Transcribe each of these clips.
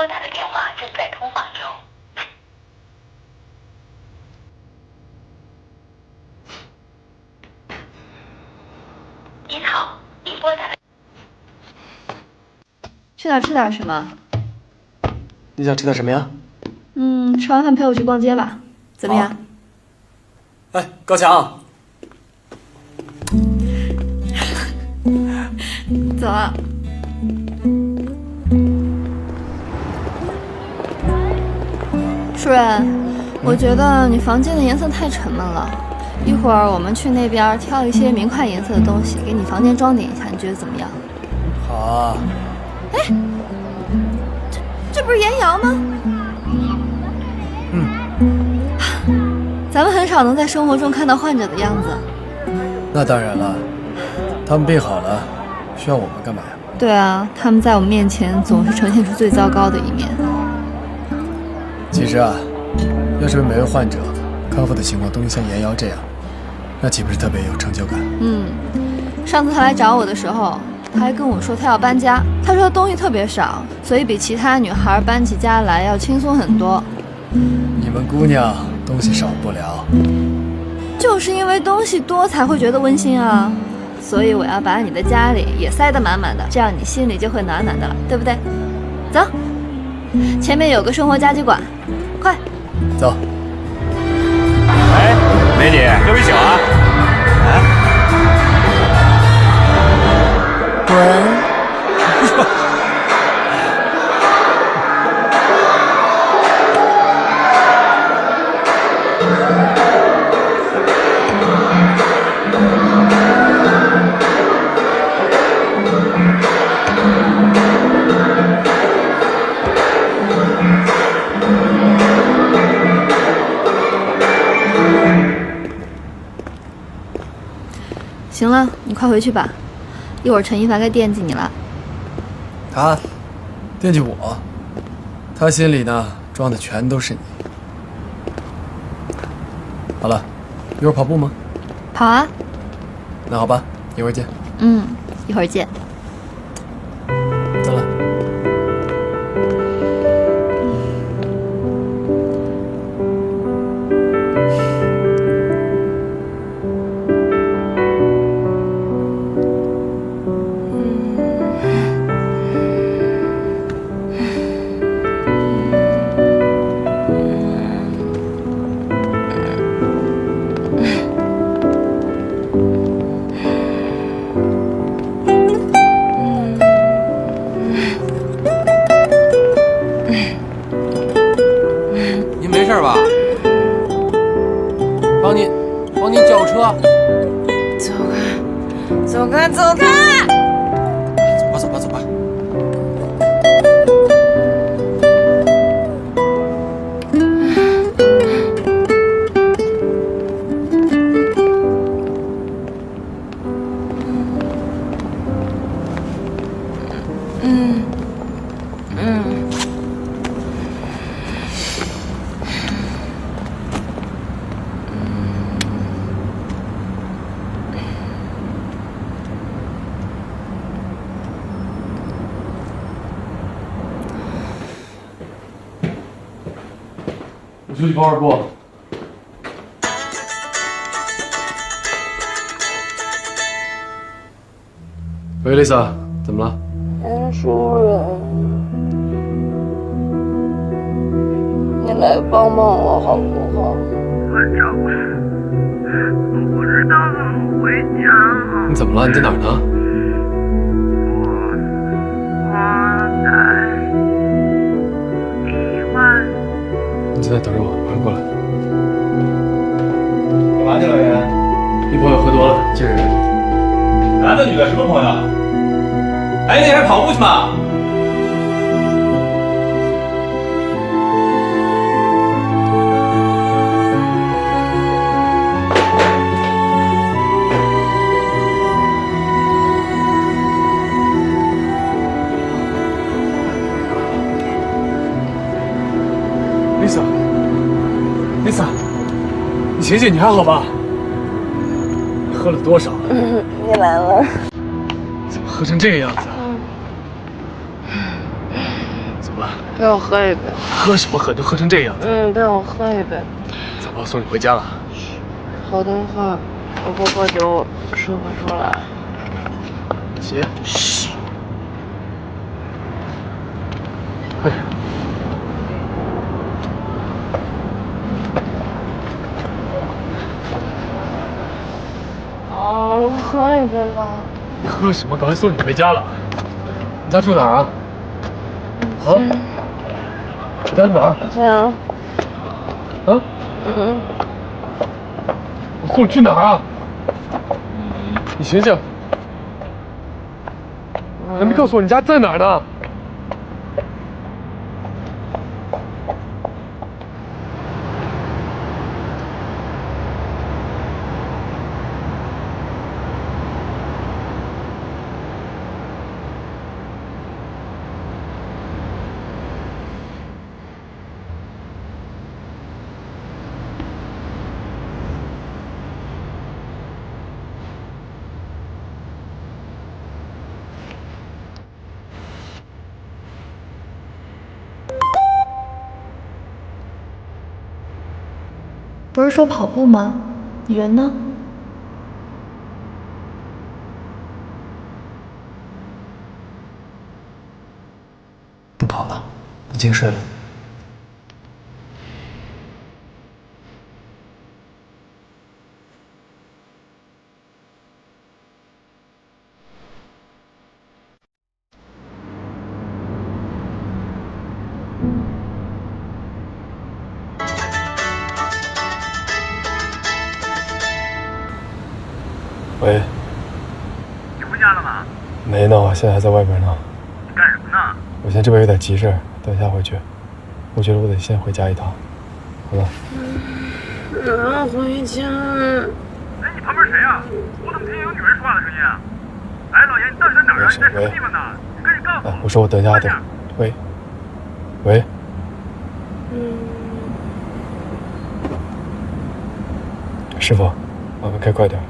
拨打的电话正在通话中。您好，您拨打的。去哪儿吃点什么？你想吃点什么呀？吃完饭陪我去逛街吧，怎么样？哎，高强，走啊。舒然，我觉得你房间的颜色太沉闷了，一会儿我们去那边挑一些明快颜色的东西，给你房间装点一下，你觉得怎么样？好啊。哎，这不是严瑶吗？咱们很少能在生活中看到患者的样子。那当然了，他们病好了，需要我们干嘛呀？对啊，他们在我们面前总是呈现出最糟糕的一面。其实啊，要是每位患者康复的情况都像严瑶这样，那岂不是特别有成就感？上次他来找我的时候，他还跟我说他要搬家，他说他东西特别少，所以比其他女孩搬起家来要轻松很多。你们姑娘东西少不了，就是因为东西多才会觉得温馨啊，所以我要把你的家里也塞得满满的，这样你心里就会暖暖的了，对不对？走，前面有个生活家居馆，快走。哎，美女，要杯酒啊？滚！行了，你快回去吧，一会儿陈一凡该惦记你了。他惦记我，他心里呢装的全都是你。好了，一会儿跑步吗？跑啊。那好吧，一会儿见。一会儿见。走了。帮您叫车。走开，走开，走开！走吧，走吧，走吧。我出去跑会儿步。喂，Lisa，怎么了？严淑人，你来帮帮我好不好？我找不知道怎么回家了。你怎么了？你在哪儿呢？我在1万。你在等着我，马上过来。干嘛去了，爷？一朋友喝多了，接着人。男的女的什么朋友？哎，那还跑步去吗？Lisa，你醒醒，你还好吧？你喝了多少？你来了。怎么喝成这个样子啊？走，怎么了？陪我喝一杯。喝什么喝？都喝成这样。陪我喝一杯。走吧，我送你回家了。好的话，我不喝酒说不出来。行。嘘。快点。我喝一杯吧。你喝什么？赶快送你回家了。你家住哪儿啊？啊？你家住哪儿？这样。啊？我送你去哪儿啊？你醒醒！还没告诉我你家在哪儿呢？不是说跑步吗？你人呢？不跑了，已经睡了。喂。你回家了吗？没呢，我现在还在外边呢。你干什么呢？我现在这边有点急事儿，等一下回去。我觉得我得先回家一趟。好了。我要回家。哎，你旁边谁呀？我怎么听见有女人说话的声音啊？哎，老爷，你到底在哪儿啊？你在什么地方呢？你赶紧告诉我。我说我等一下得。喂。喂。师傅，麻烦开快点。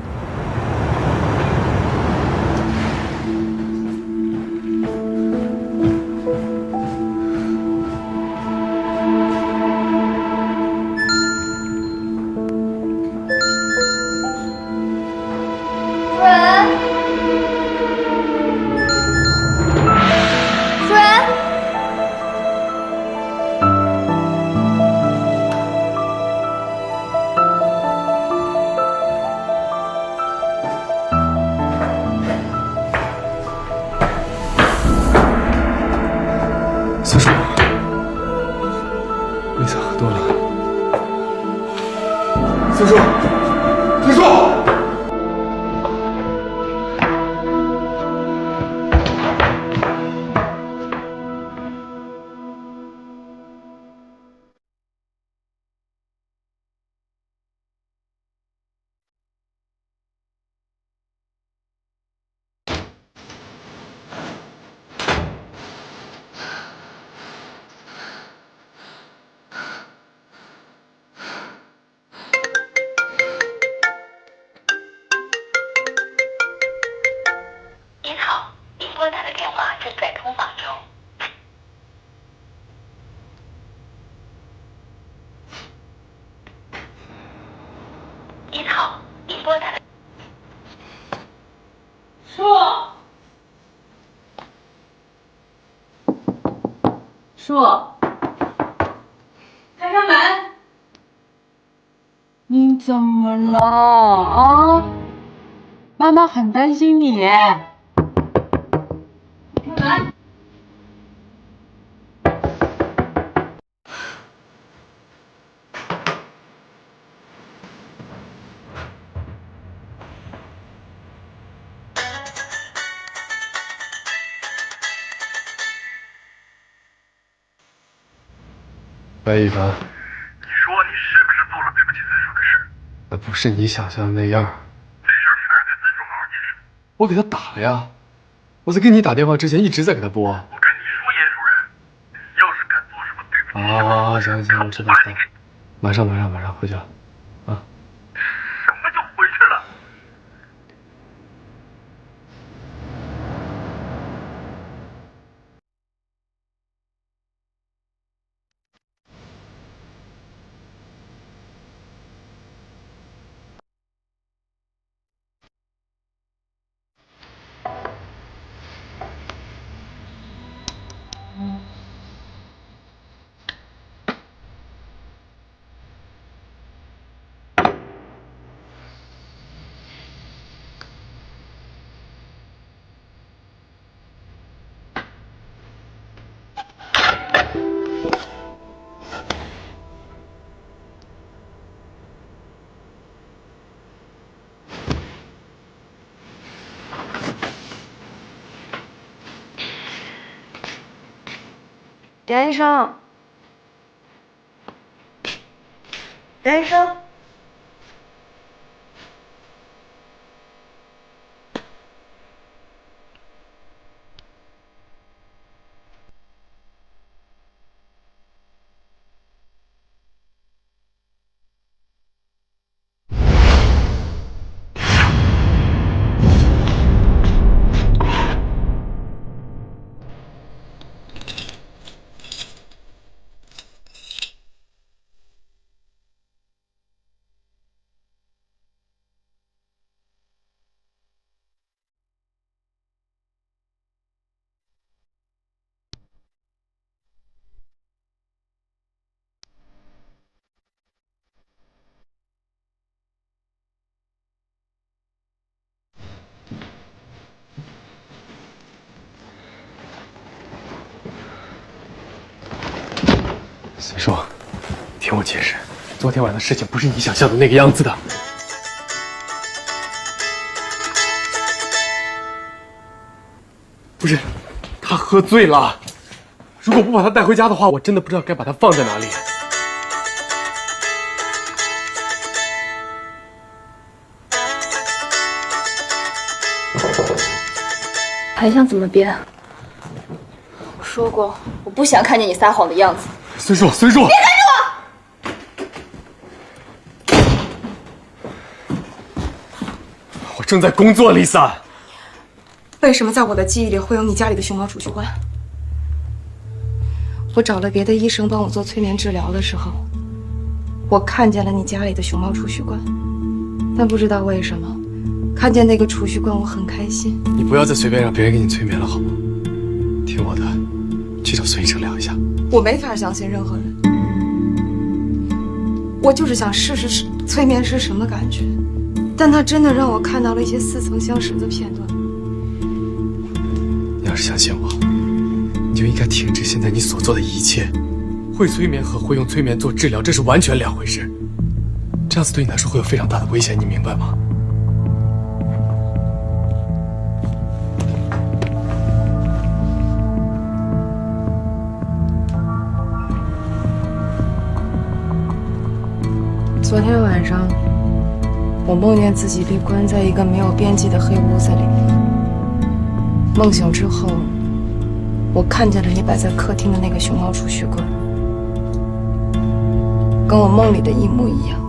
四叔，妹子喝多了。四叔，四叔！您好，您拨打的电话正在通话中。您好，您拨打的。树，开开门！你怎么了啊？妈妈很担心你。开门！白一凡，你说你是不是做了对不起四叔的事？那不是你想象的那样。这事儿你可是跟四叔好好解释。我给他打了呀，我在给你打电话之前一直在给他拨。我跟你说，严主任，要是敢做什么对不起四叔，行行，我知道了，马上回去了。梁医生，梁医生，孙叔，听我解释，昨天晚上的事情不是你想象的那个样子的。不是，他喝醉了。如果不把他带回家的话，我真的不知道该把他放在哪里。还想怎么编？我说过，我不想看见你撒谎的样子。孙叔，孙叔，别看着我！我正在工作，Lisa。为什么在我的记忆里会有你家里的熊猫储蓄罐？我找了别的医生帮我做催眠治疗的时候，我看见了你家里的熊猫储蓄罐，但不知道为什么，看见那个储蓄罐我很开心。你不要再随便让别人给你催眠了，好吗？听我的，去找孙医生聊一下。我没法相信任何人，我就是想试试催眠是什么感觉，但它真的让我看到了一些似曾相识的片段。你要是相信我，你就应该停止现在你所做的一切。会催眠和会用催眠做治疗，这是完全两回事。这样子对你来说会有非常大的危险，你明白吗？昨天晚上，我梦见自己被关在一个没有边际的黑屋子里。梦醒之后，我看见了你摆在客厅的那个熊猫储蓄罐，跟我梦里的一模一样。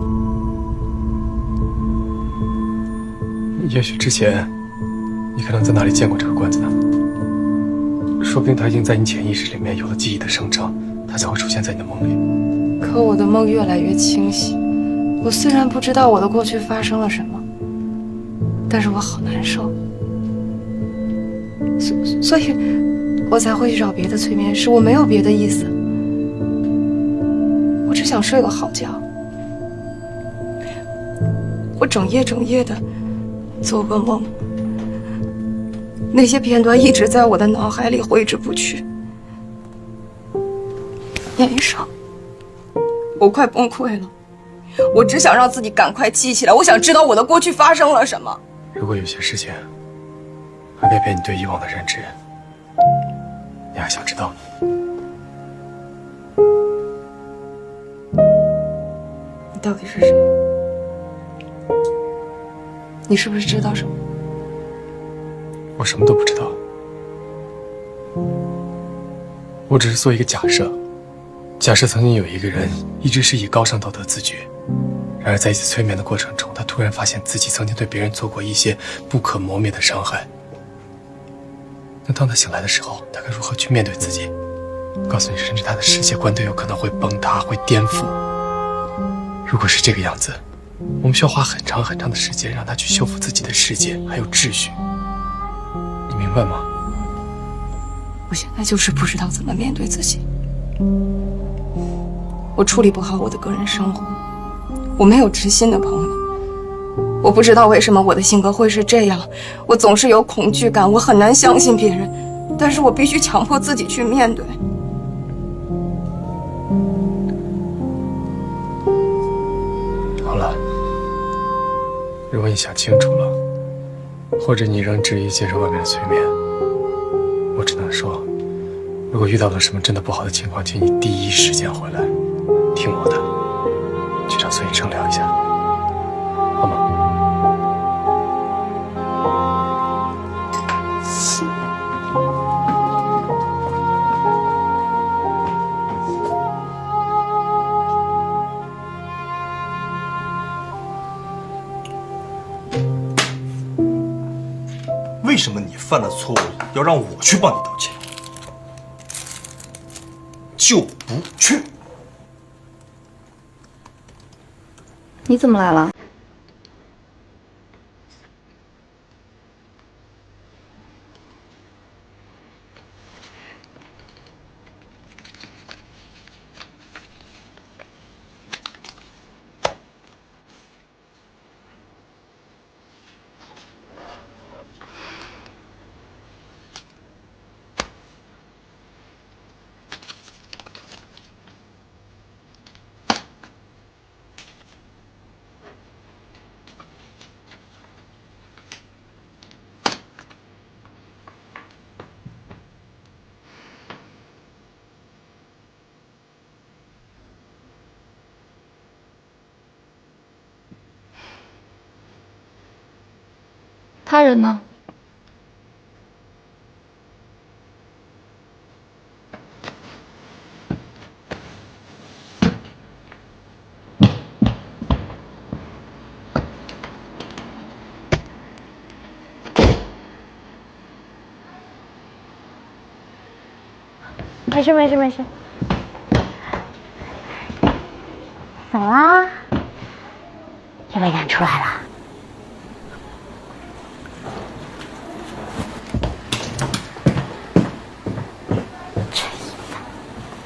也许之前，你可能在哪里见过这个罐子呢？说不定它已经在你潜意识里面有了记忆的生成，它才会出现在你的梦里。可我的梦越来越清晰。我虽然不知道我的过去发生了什么，但是我好难受，所以我才会去找别的催眠师。我没有别的意思，我只想睡个好觉。我整夜的做个梦，那些片段一直在我的脑海里挥之不去。严医生，我快崩溃了。我只想让自己赶快记起来，我想知道我的过去发生了什么。如果有些事情会改变你对以往的认知，你还想知道吗？你到底是谁？你是不是知道什么？我什么都不知道，我只是做一个假设。假设曾经有一个人一直是以高尚道德自居，然而在一次催眠的过程中，他突然发现自己曾经对别人做过一些不可磨灭的伤害。那当他醒来的时候，他该如何去面对自己？告诉你，甚至他的世界观都有可能会崩塌，会颠覆。如果是这个样子，我们需要花很长很长的时间让他去修复自己的世界还有秩序。你明白吗？我现在就是不知道怎么面对自己。我处理不好我的个人生活，我没有知心的朋友，我不知道为什么我的性格会是这样，我总是有恐惧感，我很难相信别人，但是我必须强迫自己去面对。果你想清楚了，或者你仍执意接受外面的催眠，我只能说，如果遇到了什么真的不好的情况，请你第一时间回来，听我的，去找孙医生聊一下，好吗？为什么你犯了错误要让我去帮你道歉？就不去。你怎么来了？他人呢？没事没事没事。怎么啦？又被赶出来了？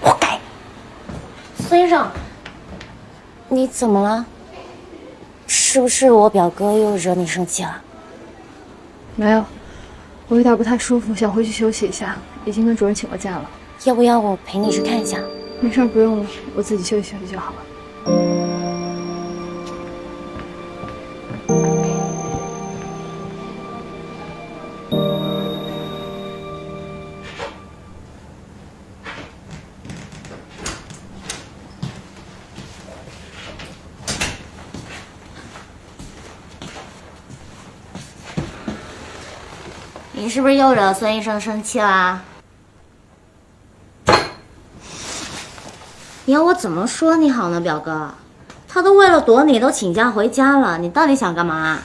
活该！孙医生，你怎么了？是不是我表哥又惹你生气了？没有，我有点不太舒服，想回去休息一下，已经跟主任请过假了。要不要我陪你去看一下？没事，不用了，我自己休息休息就好了。你是不是又惹孙医生生气啦？你要我怎么说你好呢，表哥？他都为了躲你都请假回家了，你到底想干嘛？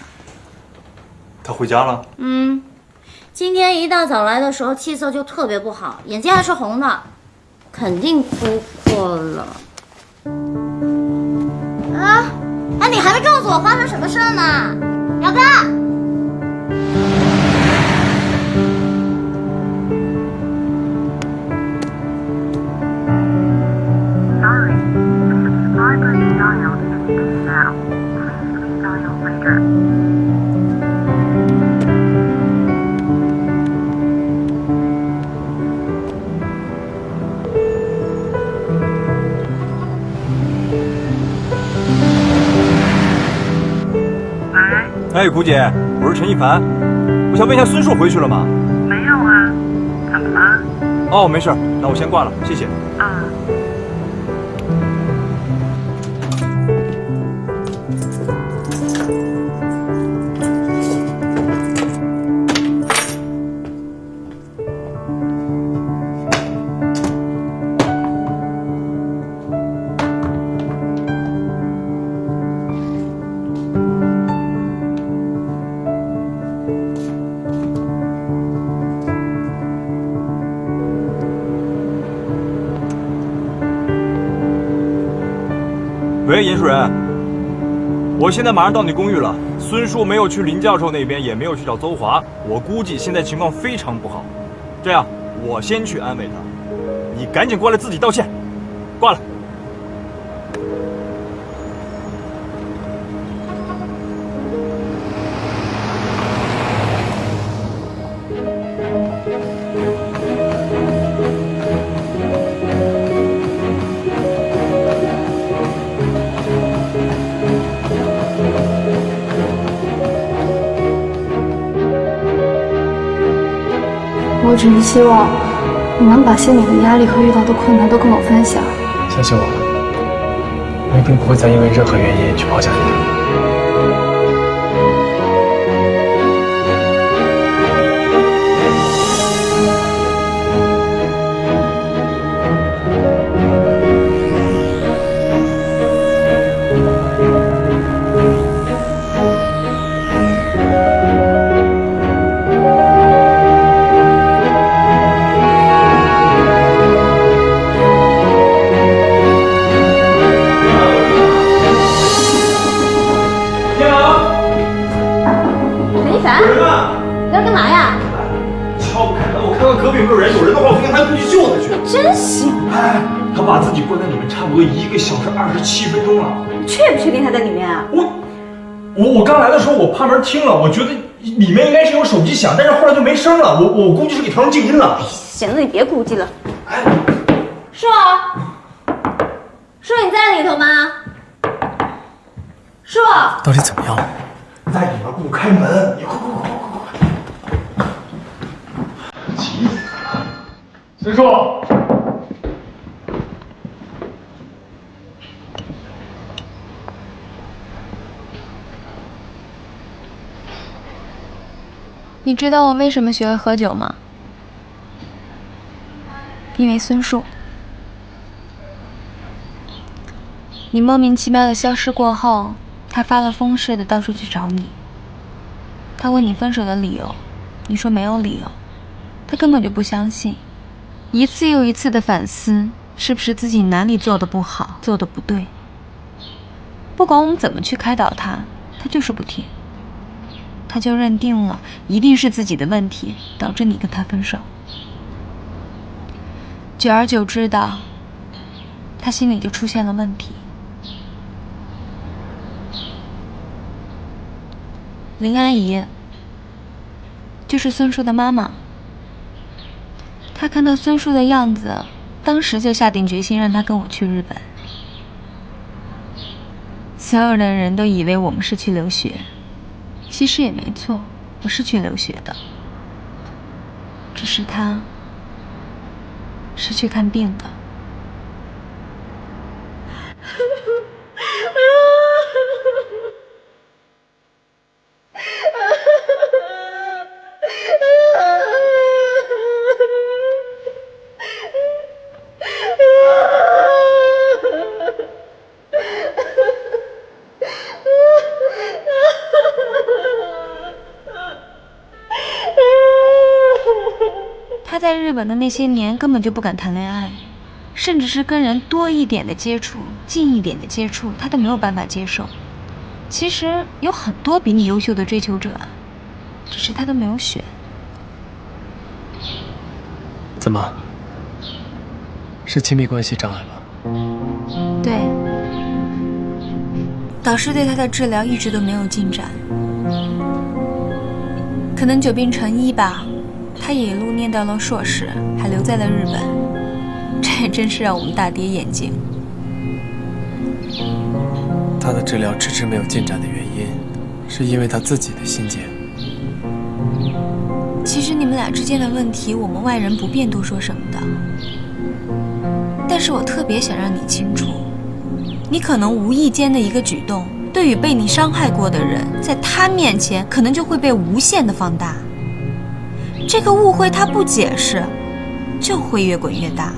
他回家了？今天一大早来的时候气色就特别不好，眼睛还是红的，肯定哭过了。啊，哎，你还没告诉我发生什么事呢，表哥？哎，姑姐，我是陈一凡，我想问一下孙硕回去了吗？没有啊，怎么了？哦，没事，那我先挂了，谢谢。啊。喂，严主任，我现在马上到你公寓了。孙叔没有去林教授那边，也没有去找邹华，我估计现在情况非常不好。这样，我先去安慰他，你赶紧过来自己道歉。挂了。我只是希望你能把心里的压力和遇到的困难都跟我分享。相信我，我一定不会再因为任何原因去抛下你的。他把自己关在里面差不多1个小时27分钟了。你确不确定他在里面啊？我刚来的时候我趴门听了，我觉得里面应该是有手机响，但是后来就没声了。我估计是给调成静音了。行了，你别估计了。硕，硕你在里头吗？硕，到底怎么样了？在里面，给我开门！你快！急死了！孙硕。你知道我为什么学会喝酒吗？因为孙树。你莫名其妙的消失过后，他发了疯似的到处去找你。他问你分手的理由，你说没有理由，他根本就不相信。一次又一次的反思，是不是自己哪里做的不好，做的不对？不管我们怎么去开导他，他就是不听。他就认定了一定是自己的问题导致你跟他分手。久而久之的，他心里就出现了问题。林阿姨就是孙树的妈妈，她看到孙树的样子，当时就下定决心让他跟我去日本。所有的人都以为我们是去留学，其实也没错，我是去留学的，只是他是去看病的。他在日本的那些年根本就不敢谈恋爱，甚至是跟人多一点的接触、近一点的接触，他都没有办法接受。其实有很多比你优秀的追求者，只是他都没有选。怎么？是亲密关系障碍吧？对，导师对他的治疗一直都没有进展，可能久病成医吧。他也一路念到了硕士，还留在了日本，这也真是让我们大跌眼镜。他的治疗迟迟没有进展的原因，是因为他自己的心结。其实你们俩之间的问题，我们外人不便多说什么的。但是我特别想让你清楚，你可能无意间的一个举动，对于被你伤害过的人，在他面前可能就会被无限的放大。这个误会他不解释，就会越滚越大。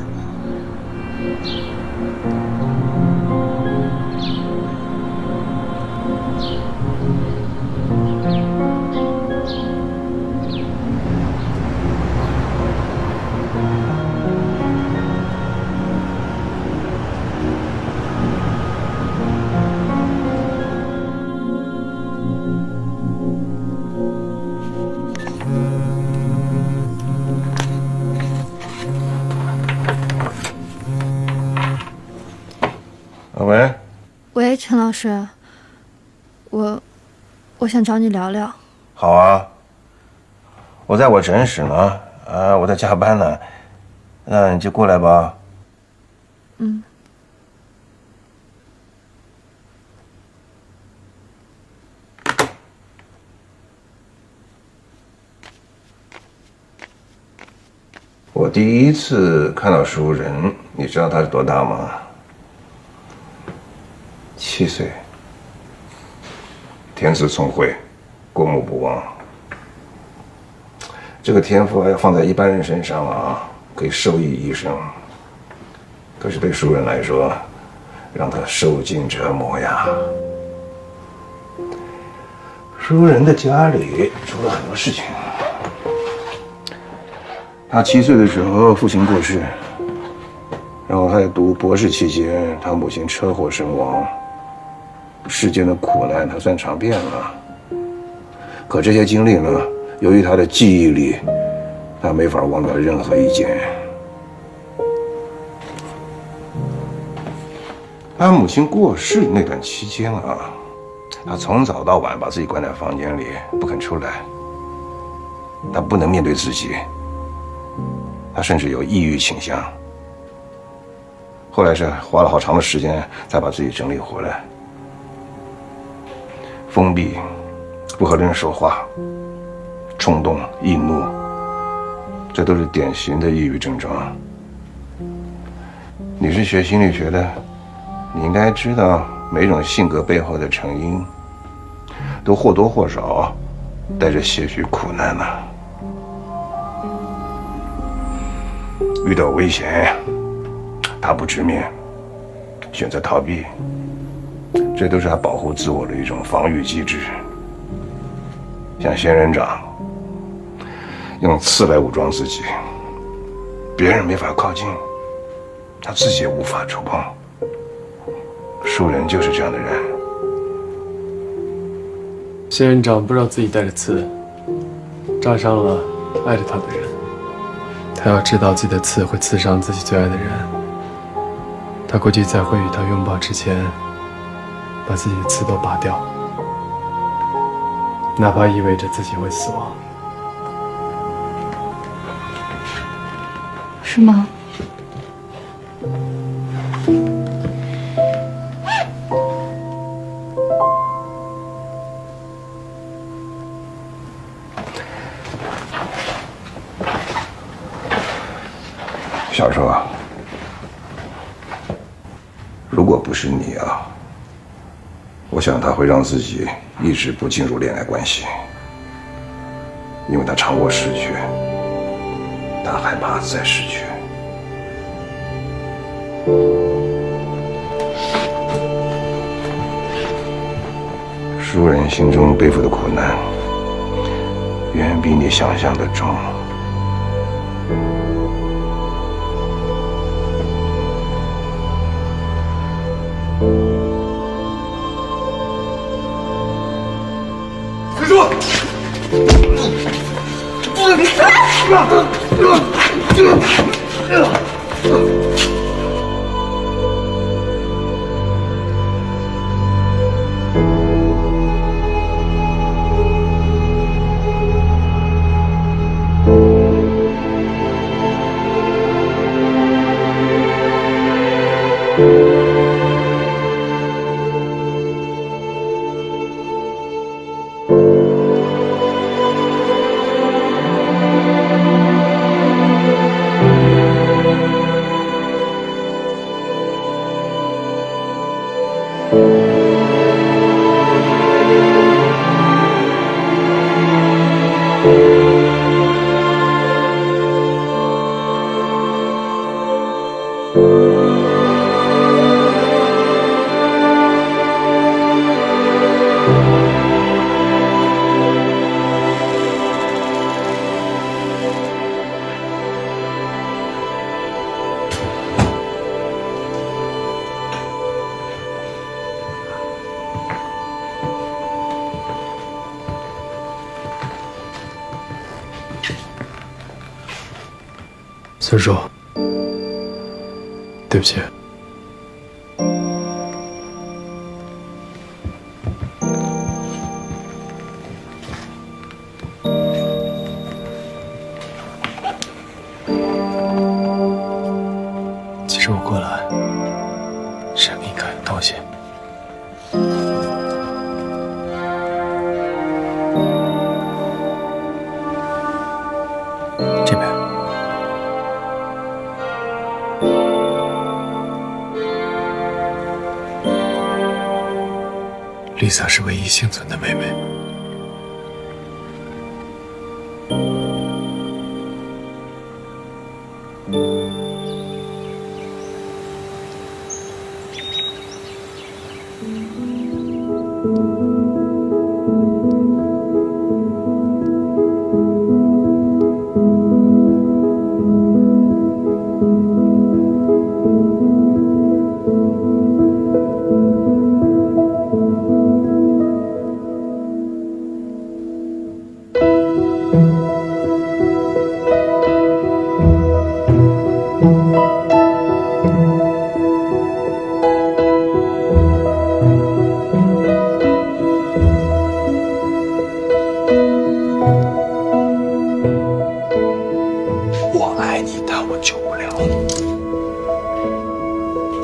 喂，喂，陈老师，我想找你聊聊。好啊，我在我诊室呢，我在加班呢，那你就过来吧。嗯。我第一次看到熟人，你知道他是多大吗？7岁。天资聪慧，过目不忘。这个天赋要放在一般人身上啊，可以受益一生。可是对熟人来说，让他受尽折磨呀。熟人的家里出了很多事情。他7岁的时候，父亲过世，然后他在读博士期间，他母亲车祸身亡。世间的苦难他算尝遍了，可这些经历呢，由于他的记忆力，他没法忘掉任何一件。他母亲过世那段期间啊，他从早到晚把自己关在房间里，不肯出来。他不能面对自己，他甚至有抑郁倾向。后来是花了好长的时间才把自己整理回来。封闭，不和人说话，冲动、易怒，这都是典型的抑郁症状。你是学心理学的，你应该知道每种性格背后的成因，都或多或少带着些许苦难呐。遇到危险，他不直面，选择逃避。这都是他保护自我的一种防御机制，像仙人掌，用刺来武装自己，别人没法靠近，他自己也无法触碰。熟人就是这样的人。仙人掌不知道自己带着刺，扎伤了爱着他的人。他要知道自己的刺会刺伤自己最爱的人，他估计在会与他拥抱之前，把自己的刺都拔掉，哪怕意味着自己会死亡。是吗？小时候啊，如果不是你啊，我想他会让自己一直不进入恋爱关系，因为他尝过失去，他害怕再失去。熟人心中背负的苦难，远比你想象的重。师叔，孙叔，对不起。其实我过来是给你看东西。这边。丽萨是唯一幸存的妹妹。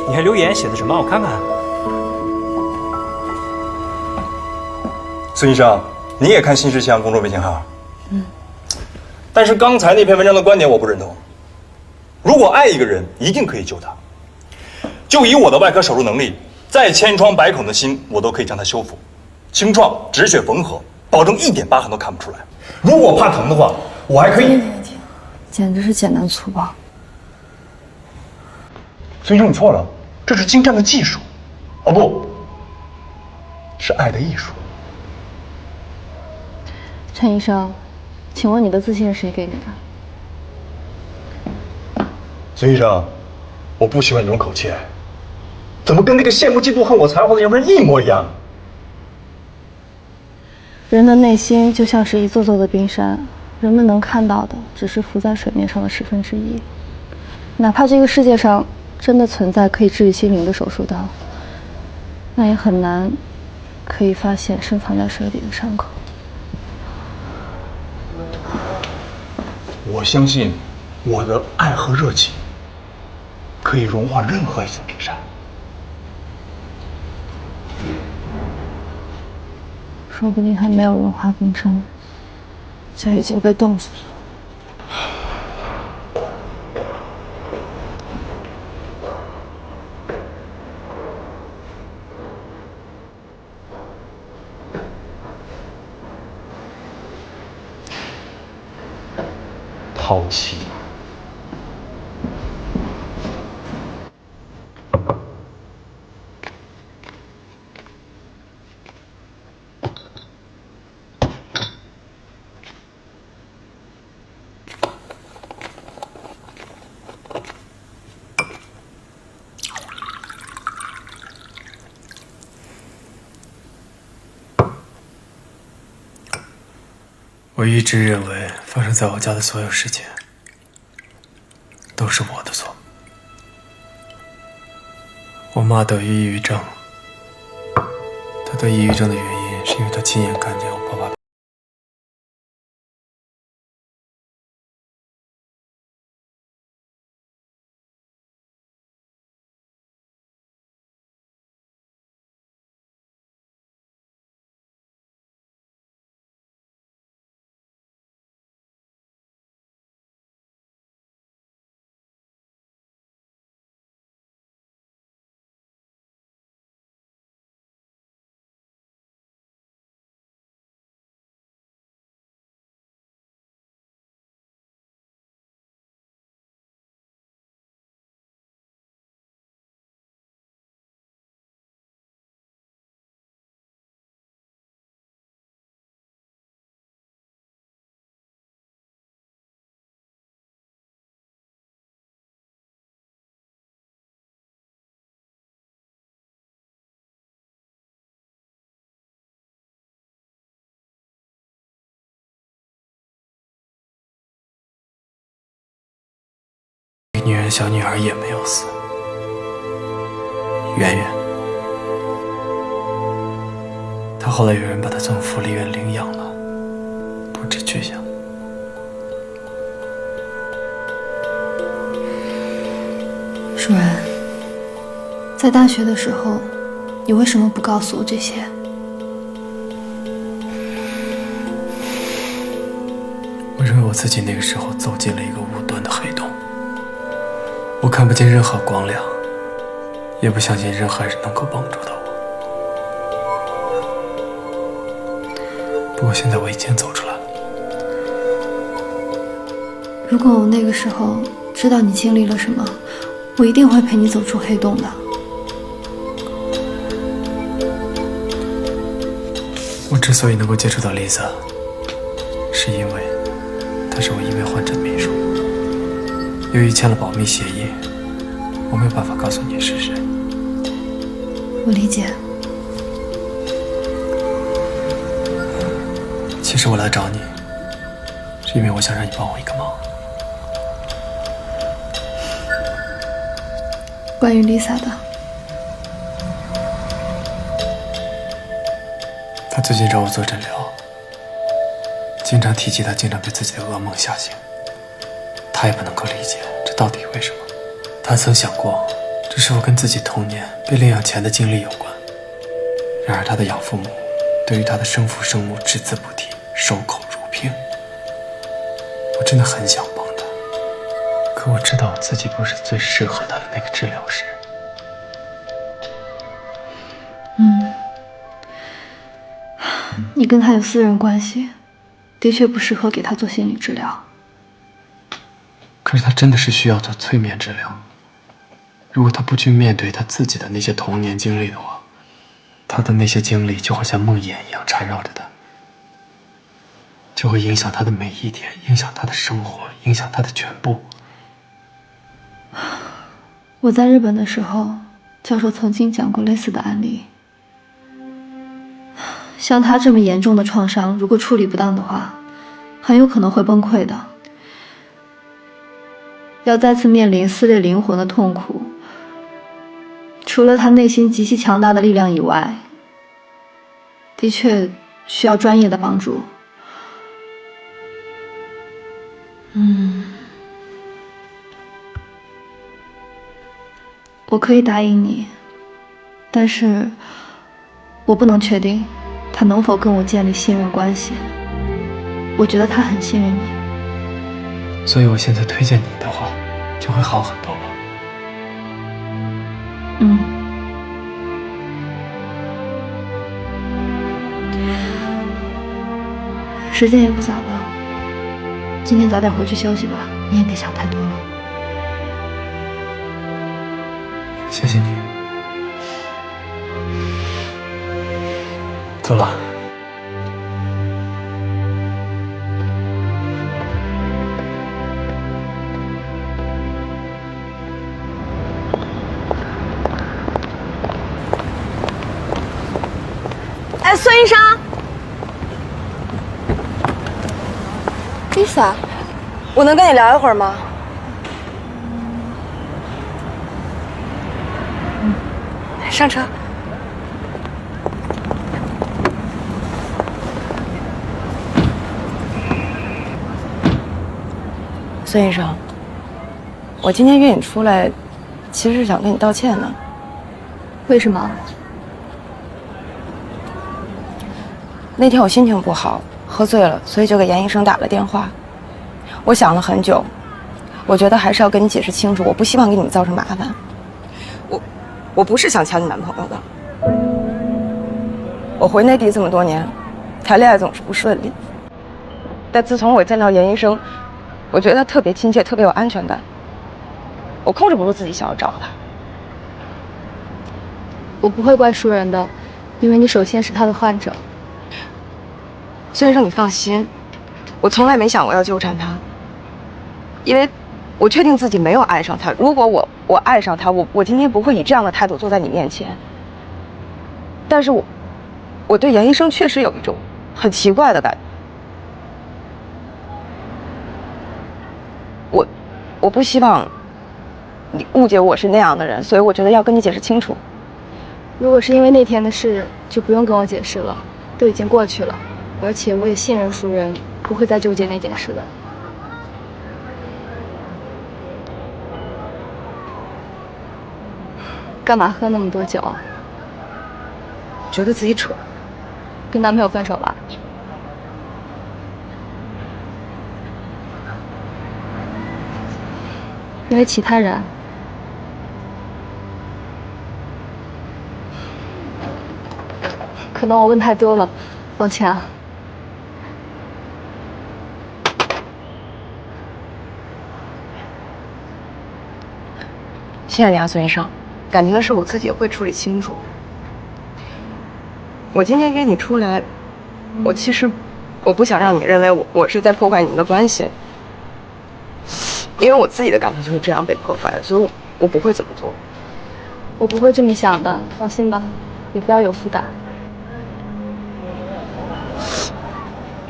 你还留言写的什么？我看看。孙医生，你也看新世相公众微信号？但是刚才那篇文章的观点我不认同。如果爱一个人，一定可以救他。就以我的外科手术能力，再千疮百孔的心，我都可以将它修复，清创、止血、缝合，保证一点疤痕都看不出来。如果怕疼的话，我还可以。简直是简单粗暴。孙医生，你错了，这是精湛的技术，哦不，是爱的艺术。陈医生，请问你的自信是谁给你的？孙医生，我不喜欢你这种口气，怎么跟那个羡慕嫉妒恨我才华的洋人一模一样？人的内心就像是一座座的冰山，人们能看到的只是浮在水面上的1/10。哪怕这个世界上真的存在可以治愈心灵的手术刀，那也很难可以发现深藏在水底的伤口。我相信我的爱和热情可以融化任何一座冰山。说不定还没有融化冰山，就已经被冻死了。淘气。我一直认为发生在我家的所有事情都是我的错。我妈得抑郁症，她得抑郁症的原因是因为她亲眼看见我爸爸女人小女孩也没有死，圆圆，她后来有人把她从福利院领养了，不知去向。舒然，在大学的时候，你为什么不告诉我这些？我认为我自己那个时候走进了一个无端的黑洞。我看不见任何光亮，也不相信任何人能够帮助到我。不过现在我已经走出来了。如果我那个时候知道你经历了什么，我一定会陪你走出黑洞的。我之所以能够接触到 Lisa， 是因为她是我医院患者的秘书。由于签了保密协议，我没有办法告诉你是谁。我理解。其实我来找你，是因为我想让你帮我一个忙。关于 Lisa 的。她最近找我做诊疗，经常提及她经常被自己的噩梦吓醒。她也不能够理解这到底为什么。她曾想过，这是否跟自己童年被领养前的经历有关。然而她的养父母对于她的生父生母只字不提，守口如瓶。我真的很想帮她，可我知道我自己不是最适合她的那个治疗师。你跟他有私人关系，的确不适合给他做心理治疗。可是他真的是需要做催眠治疗。如果他不去面对他自己的那些童年经历的话，他的那些经历就会像梦魇一样缠绕着他，就会影响他的每一天，影响他的生活，影响他的全部。我在日本的时候，教授曾经讲过类似的案例。像他这么严重的创伤，如果处理不当的话，很有可能会崩溃的。要再次面临撕裂灵魂的痛苦，除了他内心极其强大的力量以外，的确需要专业的帮助。我可以答应你，但是我不能确定他能否跟我建立信任关系。我觉得他很信任你，所以我现在推荐你的话，就会好很多吧。时间也不早了，今天早点回去休息吧，你也别想太多了。谢谢你。走了。哎，孙医生 ，Lisa， 我能跟你聊一会儿吗？上车。孙医生，我今天约你出来，其实是想跟你道歉的。为什么？那天我心情不好，喝醉了，所以就给严医生打了电话。我想了很久，我觉得还是要跟你解释清楚，我不希望给你们造成麻烦。我不是想抢你男朋友的。我回内地这么多年，谈恋爱总是不顺利。但自从我见到严医生，我觉得他特别亲切，特别有安全感。我控制不住自己想要找他。我不会怪熟人的，因为你首先是他的患者。孙医生，你放心，我从来没想过要纠缠他，因为我确定自己没有爱上他。如果我爱上他，我今天不会以这样的态度坐在你面前。但是我对严医生确实有一种很奇怪的感觉。我不希望你误解我是那样的人，所以我觉得要跟你解释清楚。如果是因为那天的事，就不用跟我解释了，都已经过去了。而且我也信任熟人，不会再纠结那件事的。干嘛喝那么多酒啊？觉得自己蠢。跟男朋友分手了？因为其他人？可能我问太多了，抱歉啊。谢谢你啊，孙医生，感情的事我自己也会处理清楚。我今天约你出来，其实我不想让你认为我是在破坏你们的关系，因为我自己的感情就是这样被破坏的，所以我不会这么做。我不会这么想的，放心吧，也不要有负担。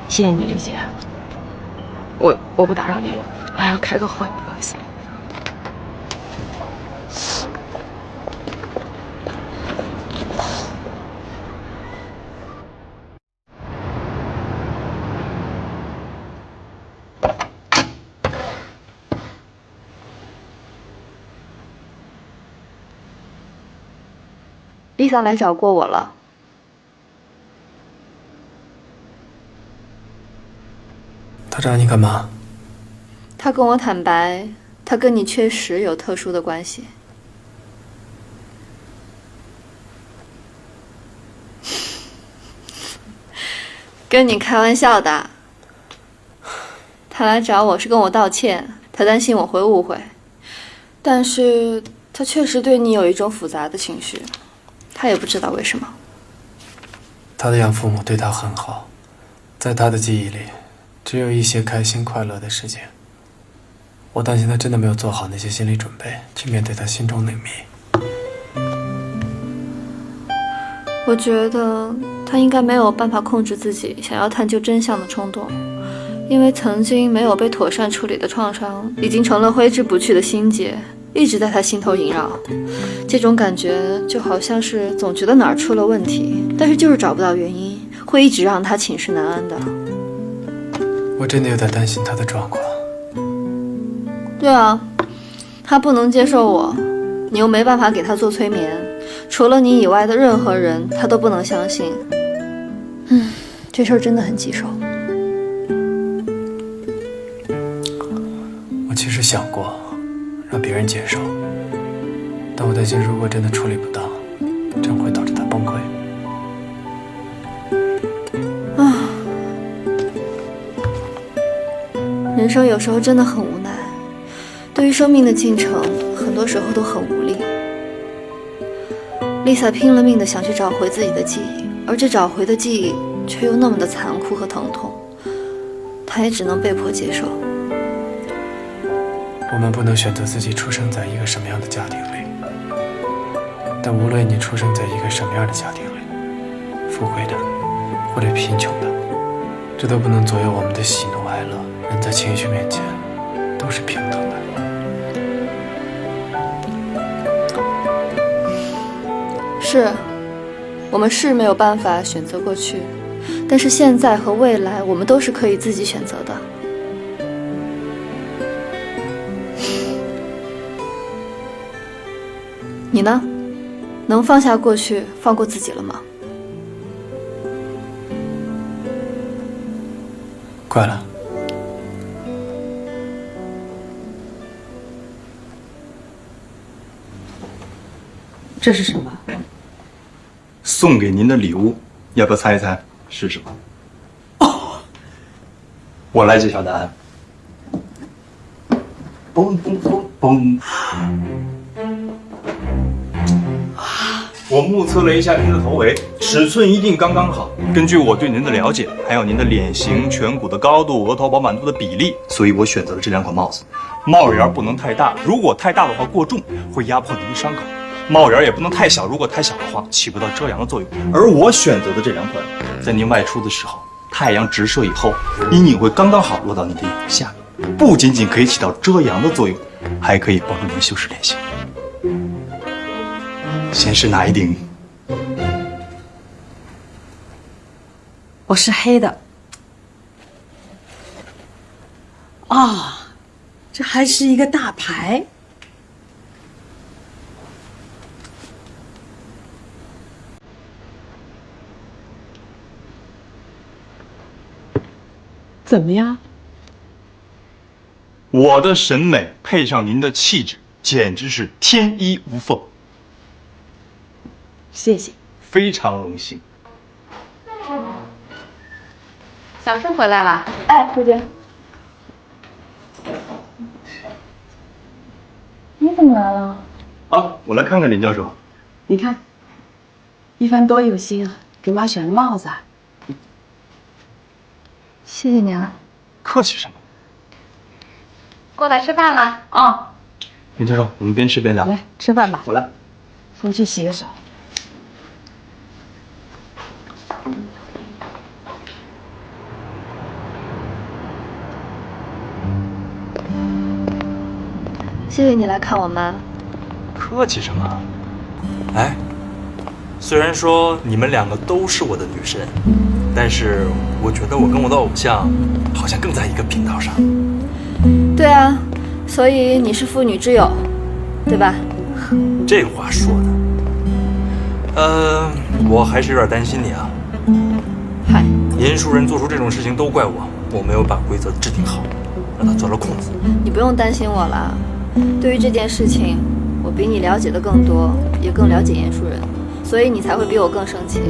谢谢你理解，我不打扰你了，我还要开个会，不好意思。Lisa 来找过我了。他找你干嘛？他跟我坦白，他跟你确实有特殊的关系。跟你开玩笑的。他来找我是跟我道歉，他担心我会误会，但是他确实对你有一种复杂的情绪，他也不知道为什么。他的养父母对他很好，在他的记忆里，只有一些开心快乐的事情。我担心他真的没有做好那些心理准备，去面对他心中那谜。我觉得他应该没有办法控制自己想要探究真相的冲动，因为曾经没有被妥善处理的创伤，已经成了挥之不去的心结，一直在他心头萦绕。这种感觉就好像是总觉得哪儿出了问题，但是就是找不到原因，会一直让他寝食难安的。我真的有点担心他的状况。对啊，他不能接受我，你又没办法给他做催眠，除了你以外的任何人他都不能相信。这事儿真的很棘手。我其实想过让别人接受，但我担心如果真的处理不当，这样会导致他崩溃。人生有时候真的很无奈，对于生命的进程，很多时候都很无力。Lisa 拼了命的想去找回自己的记忆，而这找回的记忆却又那么的残酷和疼痛，她也只能被迫接受。我们不能选择自己出生在一个什么样的家庭里，但无论你出生在一个什么样的家庭里，富贵的或者贫穷的，这都不能左右我们的喜怒哀乐。人在情绪面前都是平等的。是，我们是没有办法选择过去，但是现在和未来我们都是可以自己选择的。你呢？能放下过去，放过自己了吗？快了。这是什么？送给您的礼物，要不要猜一猜是什么？哦，我来揭晓答案。嘣嘣嘣嘣！我目测了一下您的头围，尺寸一定刚刚好。根据我对您的了解，还有您的脸型、颧骨的高度、额头饱满度的比例，所以我选择了这两款帽子。帽檐不能太大，如果太大的话过重，会压迫您的伤口。帽檐也不能太小，如果太小的话，起不到遮阳的作用。而我选择的这两款，在您外出的时候，太阳直射以后，阴影会刚刚好落到你的眼下面，不仅仅可以起到遮阳的作用，还可以帮助您修饰脸型。先是哪一顶？我是黑的。哦，这还是一个大牌。怎么样？我的审美配上您的气质，简直是天衣无缝。谢谢，非常荣幸。小顺回来了。哎，慧娟，你怎么来了？好，我来看看林教授。你看，一帆多有心啊，给妈选了帽子啊。谢谢你啊。客气什么？过来吃饭了啊。林教授，我们边吃边聊。来吃饭吧。我来。先去洗个手。谢谢你来看我妈。客气什么？哎，虽然说你们两个都是我的女神，但是我觉得我跟我的偶像好像更在一个频道上。对啊，所以你是妇女之友，对吧？这话说的，我还是有点担心你啊。嗨，严淑人做出这种事情都怪我没有把规则制定好，让她钻了空子。你不用担心我了。对于这件事情，我比你了解的更多，也更了解严淑人，所以你才会比我更生气。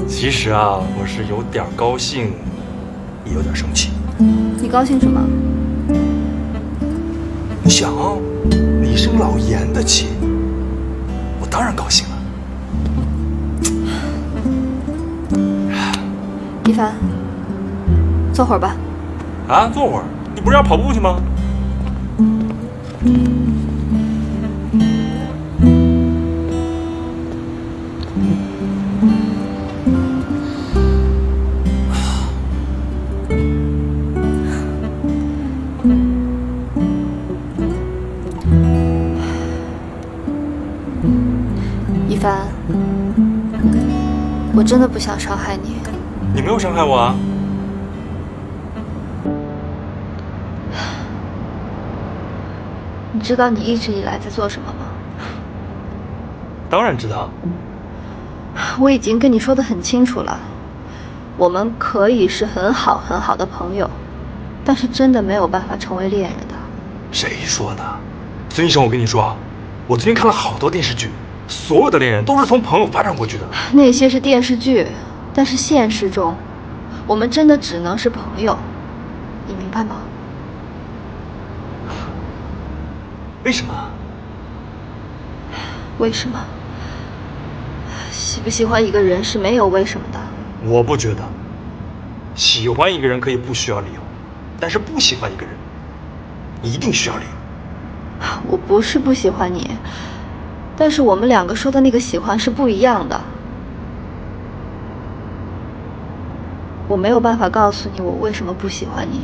其实啊，我是有点高兴，也有点生气。你高兴什么？你想，你生老严的气，我当然高兴了。一帆，坐会儿吧。啊，坐会儿？你不是要跑步去吗？一帆，我真的不想伤害你。你没有伤害我啊。你知道你一直以来在做什么吗？当然知道。我已经跟你说得很清楚了，我们可以是很好很好的朋友，但是真的没有办法成为恋人的。谁说的？孙医生，我跟你说，我最近看了好多电视剧，所有的恋人都是从朋友发展过去的。那些是电视剧，但是现实中，我们真的只能是朋友，你明白吗？为什么？为什么？喜不喜欢一个人是没有为什么的。我不觉得。喜欢一个人可以不需要理由，但是不喜欢一个人，一定需要理由。我不是不喜欢你，但是我们两个说的那个喜欢是不一样的。我没有办法告诉你我为什么不喜欢你，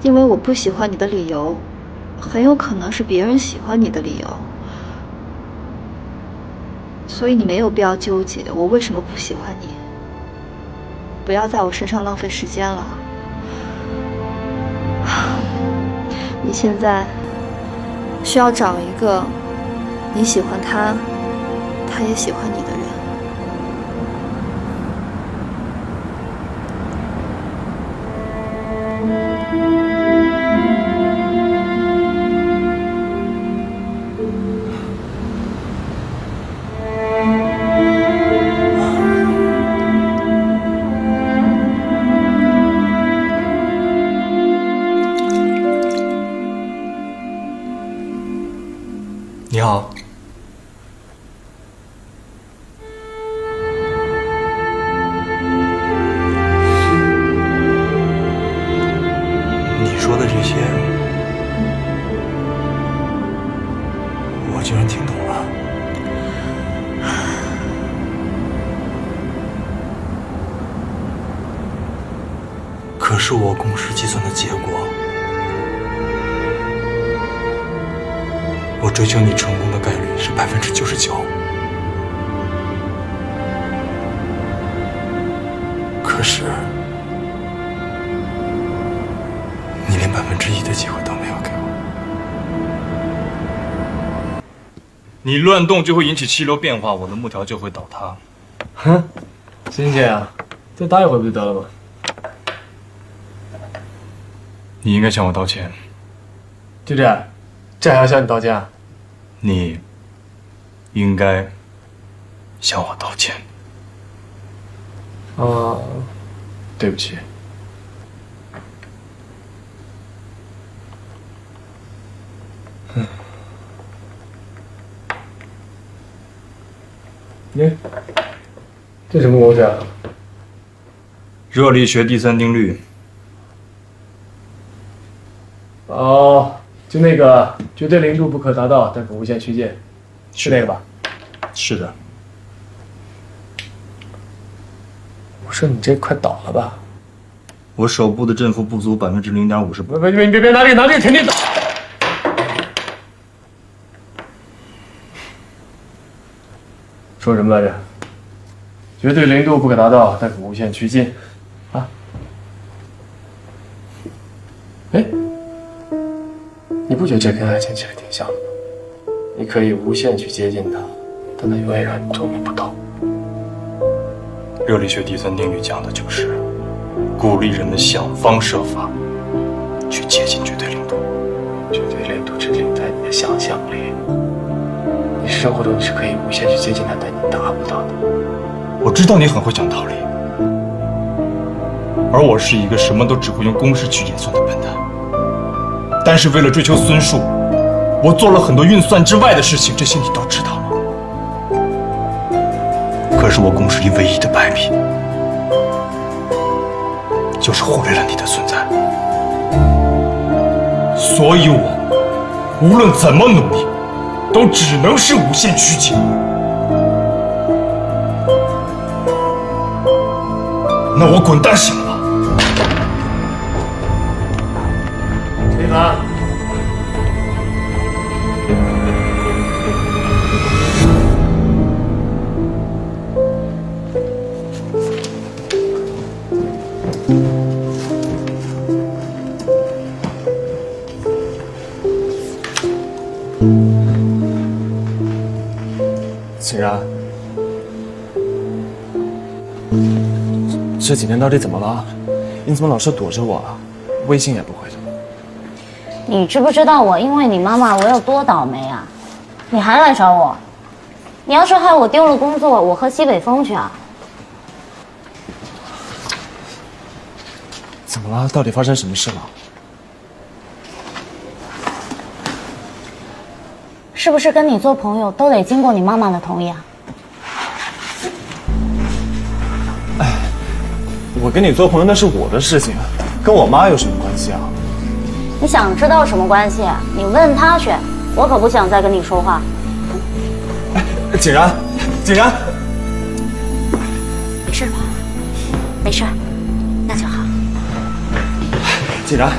因为我不喜欢你的理由很有可能是别人喜欢你的理由，所以你没有必要纠结我为什么不喜欢你，不要在我身上浪费时间了。你现在需要找一个你喜欢他，他也喜欢你的人。你好。你说的这些，我居然听懂了。可是我公式计算的结果，我追求你成功的概率是99%，可是你连1%的机会都没有给我。你乱动就会引起气流变化，我的木条就会倒塌。哼，欣姐啊，再打一回不就得了吗？你应该向我道歉。就这还要向你道歉啊？你应该向我道歉。对不起。耶，这什么东西啊？热力学第三定律。哦，就那个绝对零度不可达到，但可无限趋近，是那个吧？是的。我说你这快倒了吧？我手部的振幅不足0.50%。别，你别拿这个肯定倒。说什么来着？绝对零度不可达到，但可无限趋近，啊？哎，你不觉得这跟爱情其实挺像的吗？你可以无限去接近它，但它永远让你捉摸不到。热力学第三定律讲的就是鼓励人们想方设法去接近绝对零度。绝对零度只停在你的想象里，你生活中是可以无限去接近它，但你达不到的。我知道你很会讲道理，而我是一个什么都只会用公式去演算的笨蛋。但是为了追求孙数，我做了很多运算之外的事情，这些你都知道吗？可是我公式里唯一的败笔，就是忽略了你的存在。所以我无论怎么努力，都只能是无限趋近。那我滚蛋行了吧？陈一凡，景然，这几天到底怎么了？你怎么老是躲着我啊？微信也不回的。你知不知道我因为你妈妈我有多倒霉啊？你还来找我？你要是害我丢了工作，我喝西北风去啊！怎么了？到底发生什么事了？是不是跟你做朋友都得经过你妈妈的同意啊？我跟你做朋友那是我的事情，跟我妈有什么关系啊？你想知道什么关系？你问她去，我可不想再跟你说话。景然，景然，没事吧？没事，那就好。景然，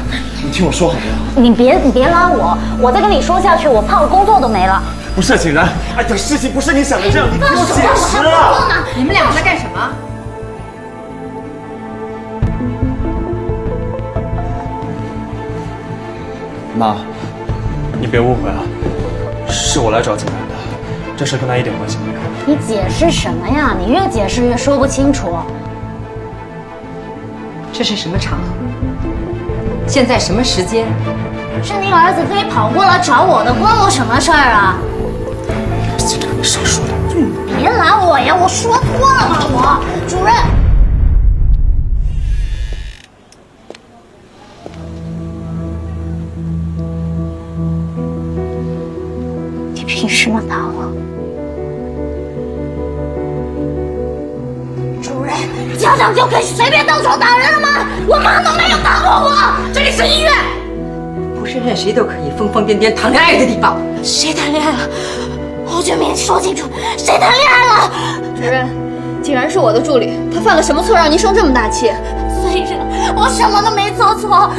你听我说好不好？你别拉我，我再跟你说下去，我怕我工作都没了。不是景然，哎呀，事情不是你想的这样，你听我解释啊！你们两个在干什么？妈，你别误会了，是我来找景然的，这事跟他一点关系没有。你解释什么呀？你越解释越说不清楚。这是什么场合？现在什么时间？是你儿子非跑过来找我的，关我什么事儿啊？景然，你少说点。别拦我呀！我说错了吗？我主任。你凭什么打我？主任，家长就可以随便动手打人了吗？我妈都没有打过我。这里是医院，不是任谁都可以疯疯癫癫谈恋爱的地方。谁谈恋爱了？侯俊明，说清楚，谁谈恋爱了？主任，景然是我的助理，他犯了什么错让您生这么大气？虽然我什么都没做错，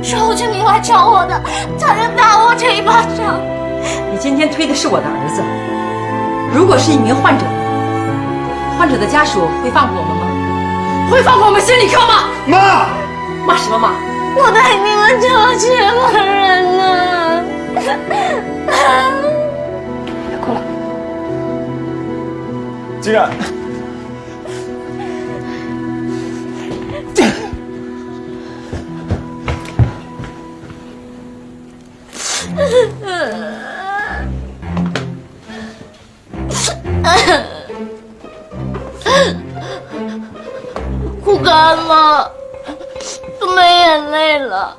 是侯俊明来找我的，他就打我这一巴掌。你今天推的是我的儿子，如果是一名患者，患者的家属会放过我们吗？会放过我们心理科吗？妈，骂什么骂？我带你们找结婚人呢。别哭了，景然。哭干了，都没眼泪了。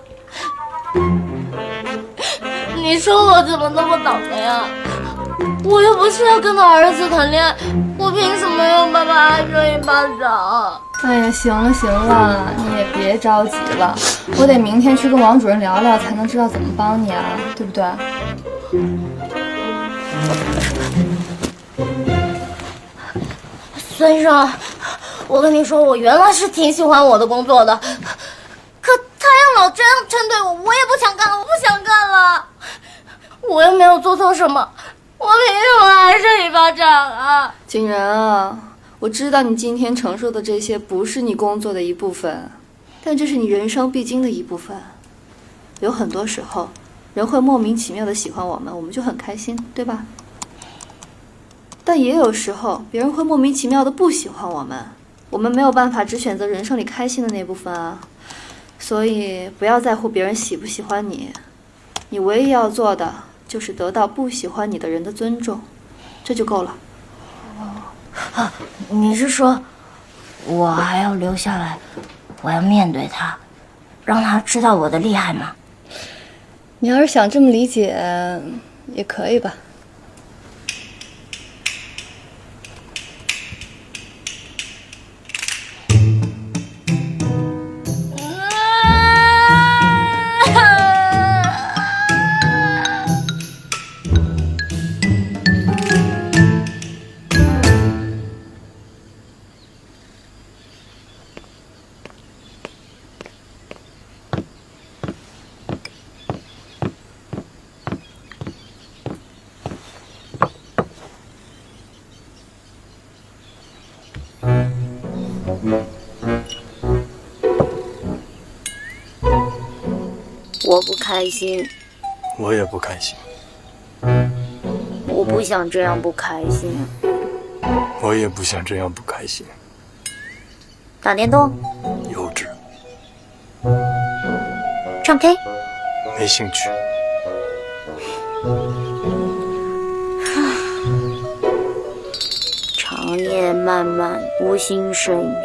你说我怎么那么倒霉啊？我又不是要跟他儿子谈恋爱，我凭什么要把他挨这一巴掌？哎呀，行了行了，你也别着急了，我得明天去跟王主任聊聊，才能知道怎么帮你啊，对不对？孙生，我跟你说，我原来是挺喜欢我的工作的，可他要老这样针对我，我也不想干了，我不想干了。我又没有做错什么，我凭什么挨这一巴掌啊？景然啊，我知道你今天承受的这些不是你工作的一部分，但这是你人生必经的一部分。有很多时候，人会莫名其妙的喜欢我们，我们就很开心，对吧？但也有时候，别人会莫名其妙的不喜欢我们，我们没有办法只选择人生里开心的那部分啊。所以不要在乎别人喜不喜欢你，你唯一要做的就是得到不喜欢你的人的尊重，这就够了。你是说，我还要留下来，我要面对他，让他知道我的厉害吗？你要是想这么理解，也可以吧。我不开心，我也不开心，我不想这样不开心。我也不想这样不开心。打电动，幼稚，唱 K， 没兴趣。长夜漫漫，无心睡眠，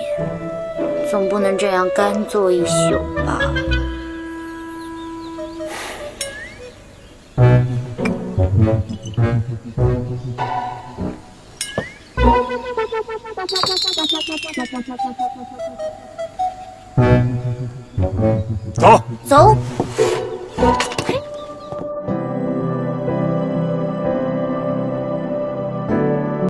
总不能这样干坐一宿吧。走，走。